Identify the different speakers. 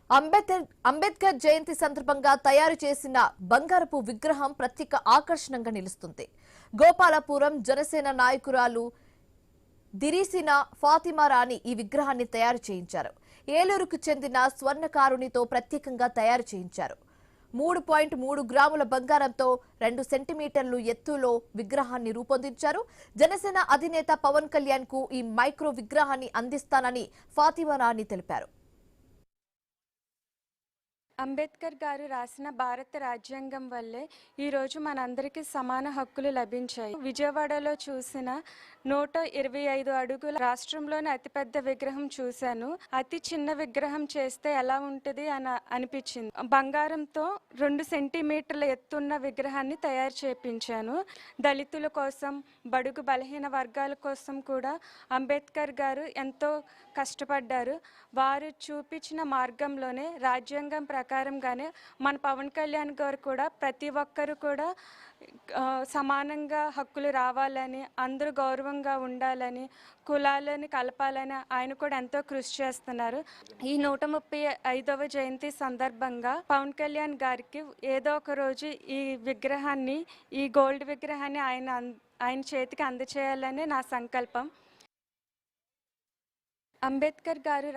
Speaker 1: అంబేద్కర్ జయంతి సందర్భంగా తయారు చేసిన బంగారపు విగ్రహం ప్రత్యేక ఆకర్షణగా నిలుస్తుంది. గోపాలపురం జనసేన నాయకురాలు దిరిసిన ఫాతిమా రాణి ఈ విగ్రహాన్ని తయారు చేయించారు. ఏలూరుకు చెందిన స్వర్ణకారునితో ప్రత్యేకంగా తయారు చేయించారు. 3.3 గ్రాముల బంగారంతో 2 సెంటీమీటర్లు ఎత్తులో విగ్రహాన్ని రూపొందించారు. జనసేన అధినేత పవన్ కళ్యాణ్ కు ఈ మైక్రో విగ్రహాన్ని అందిస్తానని ఫాతిమా రాణి తెలిపారు.
Speaker 2: అంబేద్కర్ గారు రాసిన భారత రాజ్యాంగం వల్లే ఈరోజు మనందరికీ సమాన హక్కులు లభించాయి. విజయవాడలో చూసిన 125 అడుగుల రాష్ట్రంలోని అతిపెద్ద విగ్రహం చూశాను. అతి చిన్న విగ్రహం చేస్తే ఎలా ఉంటుంది అని అనిపించింది. బంగారంతో 2 సెంటీమీటర్ల ఎత్తున్న విగ్రహాన్ని తయారు చేయించాను. దళితుల కోసం, బడుగు బలహీన వర్గాల కోసం కూడా అంబేద్కర్ గారు ఎంతో కష్టపడ్డారు. వారు చూపించిన మార్గంలోనే రాజ్యాంగం ప్రకారంగానే మన పవన్ కళ్యాణ్ గారు కూడా ప్రతి ఒక్కరు కూడా సమానంగా హక్కులు రావాలని, అందరూ గౌరవంగా ఉండాలని, కులాలని కలపాలని ఆయన కూడా ఎంతో కృషి చేస్తున్నారు. ఈ 135వ జయంతి సందర్భంగా పవన్ కళ్యాణ్ గారికి ఏదో ఒక రోజు ఈ విగ్రహాన్ని, ఈ గోల్డ్ విగ్రహాన్ని ఆయన చేతికి అందచేయాలని నా సంకల్పం. అంబేద్కర్ గారు